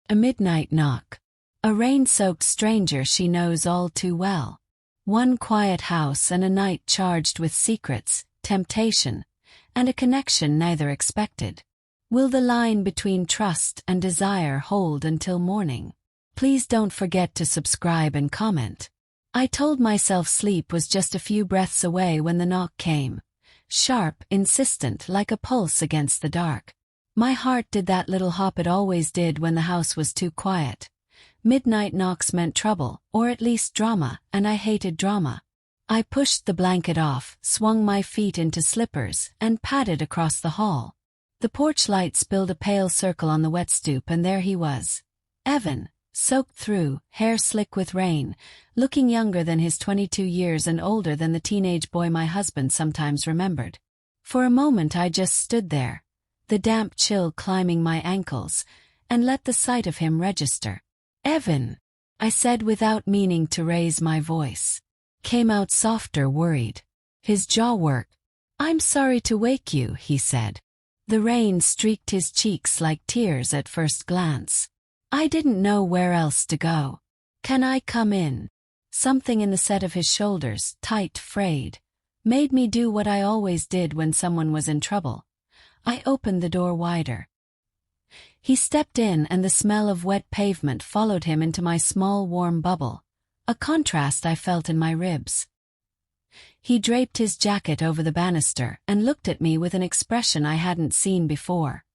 A midnight knock. A rain-soaked stranger she knows all too well. One quiet house and a night charged with secrets, temptation, and a connection neither expected. Will the line between trust and desire hold until morning? Please don't forget to subscribe and comment. I told myself sleep was just a few breaths away when the knock came. Sharp, insistent, like a pulse against the dark. My heart did that little hop it always did when the house was too quiet. Midnight knocks meant trouble, or at least drama, and I hated drama. I pushed the blanket off, swung my feet into slippers, and padded across the hall. The porch light spilled a pale circle on the wet stoop, and there he was. Evan, soaked through, hair slick with rain, looking younger than his 22 years and older than the teenage boy my husband sometimes remembered. For a moment I just stood there, the damp chill climbing my ankles, and let the sight of him register. "Evan," I said without meaning to raise my voice. Came out softer, worried. His jaw worked. "I'm sorry to wake you," he said. The rain streaked his cheeks like tears at first glance. I didn't know where else to go. "Can I come in?" Something in the set of his shoulders, tight, frayed, made me do what I always did when someone was in trouble. I opened the door wider. He stepped in, and the smell of wet pavement followed him into my small warm bubble, a contrast I felt in my ribs. He draped his jacket over the banister and looked at me with an expression I hadn't seen before.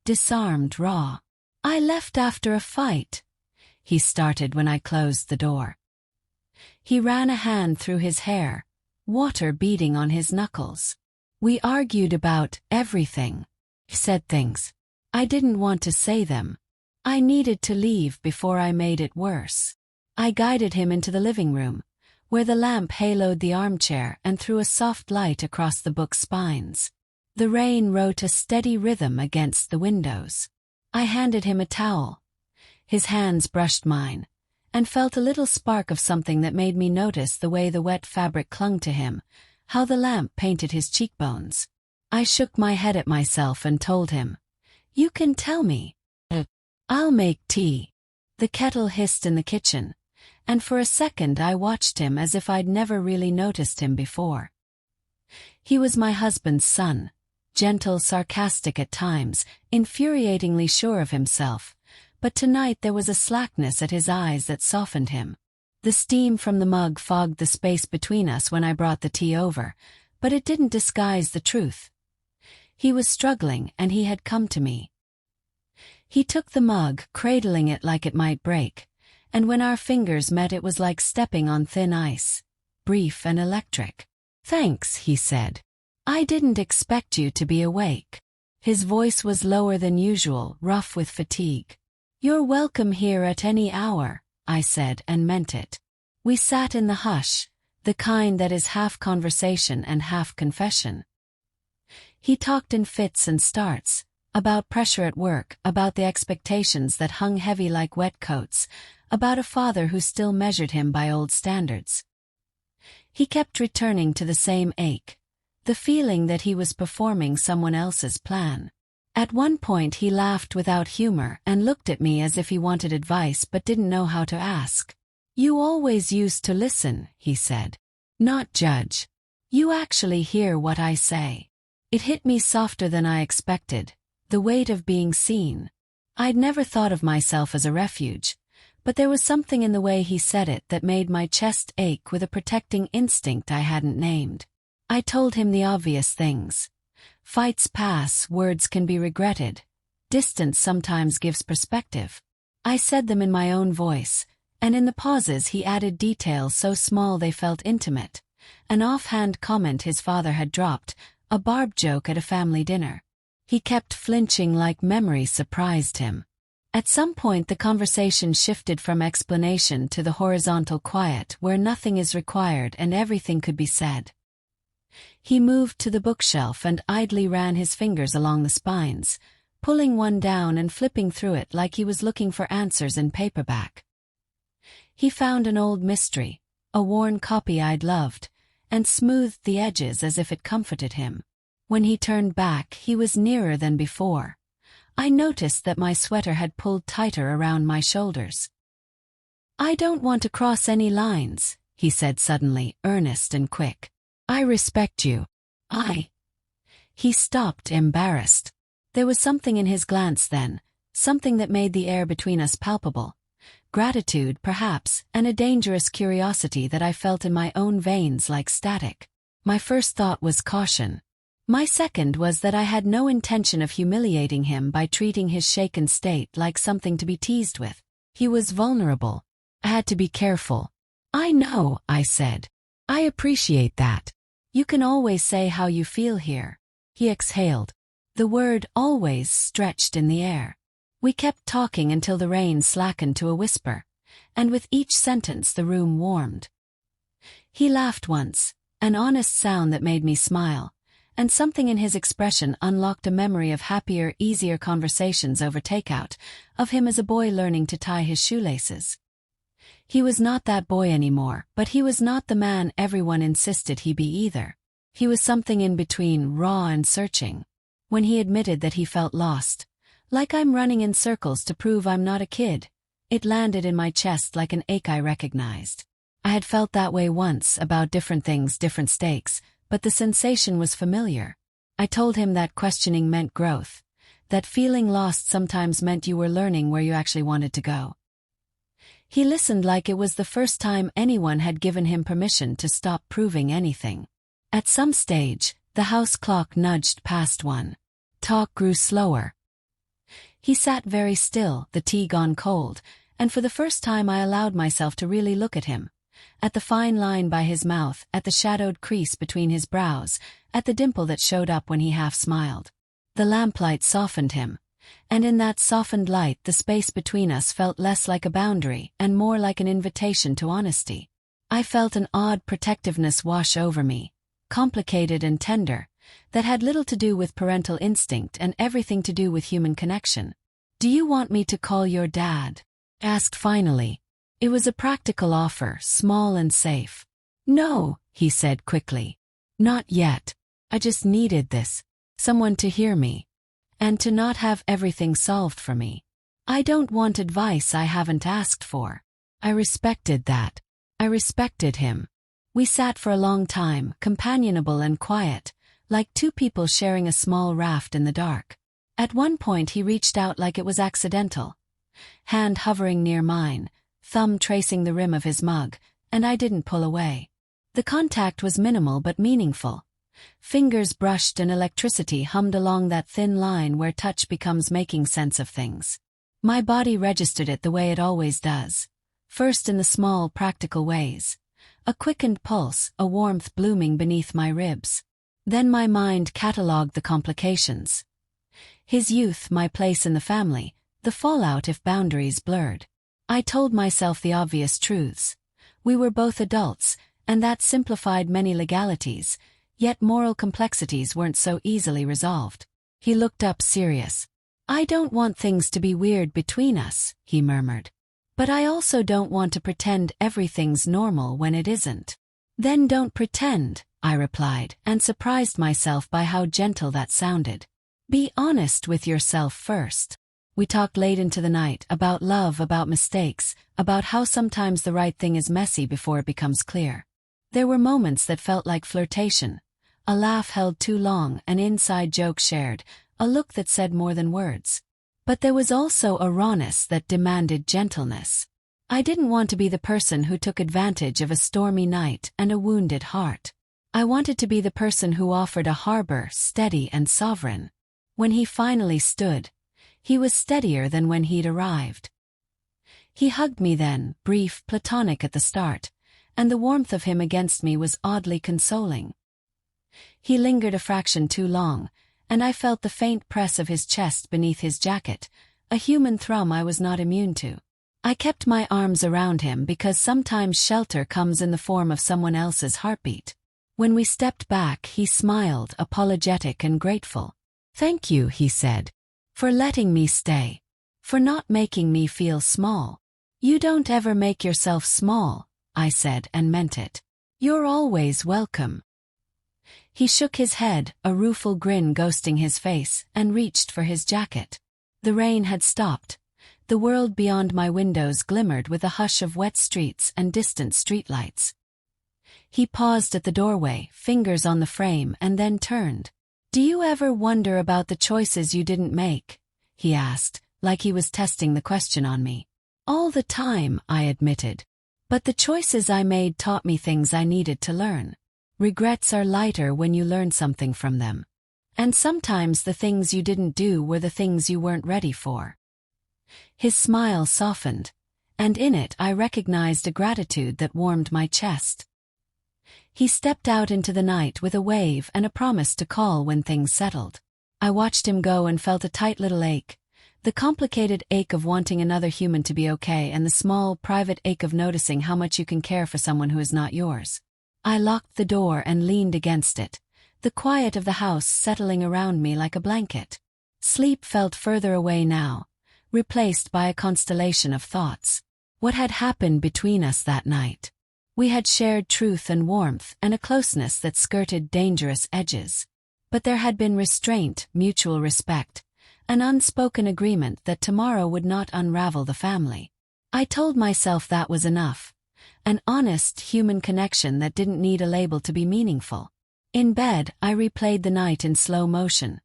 Disarmed, raw. "I left after a fight," he started when I closed the door. He ran a hand through his hair, water beading on his knuckles. "We argued about everything." He said things. I didn't want to say them. I needed to leave before I made it worse. I guided him into the living room, where the lamp haloed the armchair and threw a soft light across the book's spines. The rain wrote a steady rhythm against the windows. I handed him a towel. His hands brushed mine, and felt a little spark of something that made me notice the way the wet fabric clung to him, how the lamp painted his cheekbones. I shook my head at myself and told him, "You can tell me. I'll make tea." The kettle hissed in the kitchen, and for a second I watched him as if I'd never really noticed him before. He was my husband's son, gentle, sarcastic at times, infuriatingly sure of himself, but tonight there was a slackness at his eyes that softened him. The steam from the mug fogged the space between us when I brought the tea over, but it didn't disguise the truth. He was struggling, and he had come to me. He took the mug, cradling it like it might break, and when our fingers met it was like stepping on thin ice, brief and electric. "Thanks," he said. "I didn't expect you to be awake." His voice was lower than usual, rough with fatigue. "You're welcome here at any hour," I said, and meant it. We sat in the hush, the kind that is half conversation and half confession. He talked in fits and starts, about pressure at work, about the expectations that hung heavy like wet coats, about a father who still measured him by old standards. He kept returning to the same ache, the feeling that he was performing someone else's plan. At one point he laughed without humor and looked at me as if he wanted advice but didn't know how to ask. "You always used to listen," he said. "Not judge. You actually hear what I say." It hit me softer than I expected, the weight of being seen. I'd never thought of myself as a refuge, but there was something in the way he said it that made my chest ache with a protecting instinct I hadn't named. I told him the obvious things. Fights pass, words can be regretted. Distance sometimes gives perspective. I said them in my own voice, and in the pauses he added details so small they felt intimate. An offhand comment his father had dropped, a barbed joke at a family dinner. He kept flinching like memory surprised him. At some point the conversation shifted from explanation to the horizontal quiet where nothing is required and everything could be said. He moved to the bookshelf and idly ran his fingers along the spines, pulling one down and flipping through it like he was looking for answers in paperback. He found an old mystery, a worn copy I'd loved, and smoothed the edges as if it comforted him. When he turned back, he was nearer than before. I noticed that my sweater had pulled tighter around my shoulders. "I don't want to cross any lines," he said suddenly, earnest and quick. "I respect you." He stopped, embarrassed. There was something in his glance then, something that made the air between us palpable. Gratitude, perhaps, and a dangerous curiosity that I felt in my own veins like static. My first thought was caution. My second was that I had no intention of humiliating him by treating his shaken state like something to be teased with. He was vulnerable. I had to be careful. "I know," I said. "I appreciate that. You can always say how you feel here." He exhaled. The word "always" stretched in the air. We kept talking until the rain slackened to a whisper, and with each sentence the room warmed. He laughed once, an honest sound that made me smile, and something in his expression unlocked a memory of happier, easier conversations over takeout, of him as a boy learning to tie his shoelaces. He was not that boy anymore, but he was not the man everyone insisted he be either. He was something in between, raw and searching. When he admitted that he felt lost, like I'm running in circles to prove I'm not a kid, it landed in my chest like an ache I recognized. I had felt that way once, about different things, different stakes, but the sensation was familiar. I told him that questioning meant growth, that feeling lost sometimes meant you were learning where you actually wanted to go. He listened like it was the first time anyone had given him permission to stop proving anything. At some stage, the house clock nudged past 1. Talk grew slower. He sat very still, the tea gone cold, and for the first time I allowed myself to really look at him. At the fine line by his mouth, at the shadowed crease between his brows, at the dimple that showed up when he half smiled. The lamplight softened him, and in that softened light the space between us felt less like a boundary and more like an invitation to honesty. I felt an odd protectiveness wash over me, complicated and tender, that had little to do with parental instinct and everything to do with human connection. "Do you want me to call your dad?" I asked finally. It was a practical offer, small and safe. "No," he said quickly. "Not yet. I just needed this. Someone to hear me. And to not have everything solved for me. I don't want advice I haven't asked for." I respected that. I respected him. We sat for a long time, companionable and quiet, like two people sharing a small raft in the dark. At one point he reached out like it was accidental. Hand hovering near mine, thumb tracing the rim of his mug, and I didn't pull away. The contact was minimal but meaningful. Fingers brushed and electricity hummed along that thin line where touch becomes making sense of things. My body registered it the way it always does. First in the small, practical ways. A quickened pulse, a warmth blooming beneath my ribs. Then my mind catalogued the complications. His youth, my place in the family, the fallout if boundaries blurred. I told myself the obvious truths. We were both adults, and that simplified many legalities, yet moral complexities weren't so easily resolved. He looked up serious. "I don't want things to be weird between us," he murmured. "But I also don't want to pretend everything's normal when it isn't." "Then don't pretend," I replied, and surprised myself by how gentle that sounded. "Be honest with yourself first." We talked late into the night, about love, about mistakes, about how sometimes the right thing is messy before it becomes clear. There were moments that felt like flirtation. A laugh held too long, an inside joke shared, a look that said more than words. But there was also a rawness that demanded gentleness. I didn't want to be the person who took advantage of a stormy night and a wounded heart. I wanted to be the person who offered a harbor, steady and sovereign. When he finally stood, he was steadier than when he'd arrived. He hugged me then, brief, platonic at the start, and the warmth of him against me was oddly consoling. He lingered a fraction too long, and I felt the faint press of his chest beneath his jacket, a human thrum I was not immune to. I kept my arms around him because sometimes shelter comes in the form of someone else's heartbeat. When we stepped back, he smiled, apologetic and grateful. "Thank you," he said, "for letting me stay. For not making me feel small." "You don't ever make yourself small," I said and meant it. "You're always welcome." He shook his head, a rueful grin ghosting his face, and reached for his jacket. The rain had stopped. The world beyond my windows glimmered with a hush of wet streets and distant streetlights. He paused at the doorway, fingers on the frame, and then turned. "Do you ever wonder about the choices you didn't make?" he asked, like he was testing the question on me. "All the time," I admitted. "But the choices I made taught me things I needed to learn. Regrets are lighter when you learn something from them. And sometimes the things you didn't do were the things you weren't ready for." His smile softened, and in it I recognized a gratitude that warmed my chest. He stepped out into the night with a wave and a promise to call when things settled. I watched him go and felt a tight little ache, the complicated ache of wanting another human to be okay and the small, private ache of noticing how much you can care for someone who is not yours. I locked the door and leaned against it, the quiet of the house settling around me like a blanket. Sleep felt further away now, replaced by a constellation of thoughts. What had happened between us that night? We had shared truth and warmth and a closeness that skirted dangerous edges. But there had been restraint, mutual respect, an unspoken agreement that tomorrow would not unravel the family. I told myself that was enough. An honest human connection that didn't need a label to be meaningful. In bed, I replayed the night in slow motion.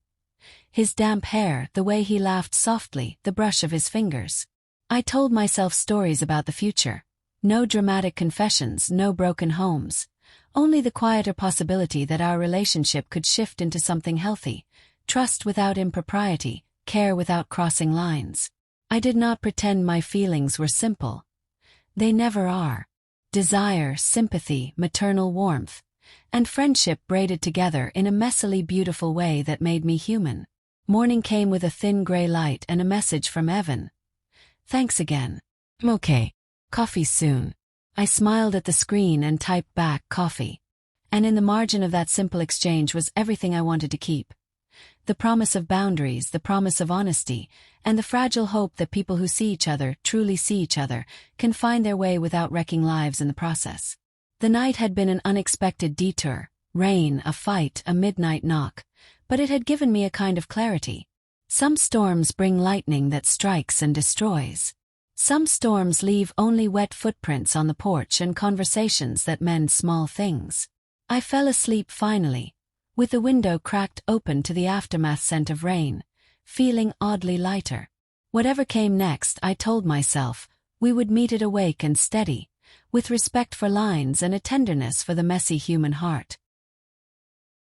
His damp hair, the way he laughed softly, the brush of his fingers. I told myself stories about the future. No dramatic confessions, no broken homes. Only the quieter possibility that our relationship could shift into something healthy. Trust without impropriety, care without crossing lines. I did not pretend my feelings were simple. They never are. Desire, sympathy, maternal warmth, and friendship braided together in a messily beautiful way that made me human. Morning came with a thin gray light and a message from Evan. "Thanks again. I'm okay. Coffee soon." I smiled at the screen and typed back, "Coffee." And in the margin of that simple exchange was everything I wanted to keep. The promise of boundaries, the promise of honesty, and the fragile hope that people who see each other, truly see each other, can find their way without wrecking lives in the process. The night had been an unexpected detour, rain, a fight, a midnight knock, but it had given me a kind of clarity. Some storms bring lightning that strikes and destroys. Some storms leave only wet footprints on the porch and conversations that mend small things. I fell asleep finally, with the window cracked open to the aftermath scent of rain, feeling oddly lighter. Whatever came next, I told myself, we would meet it awake and steady, with respect for lines and a tenderness for the messy human heart.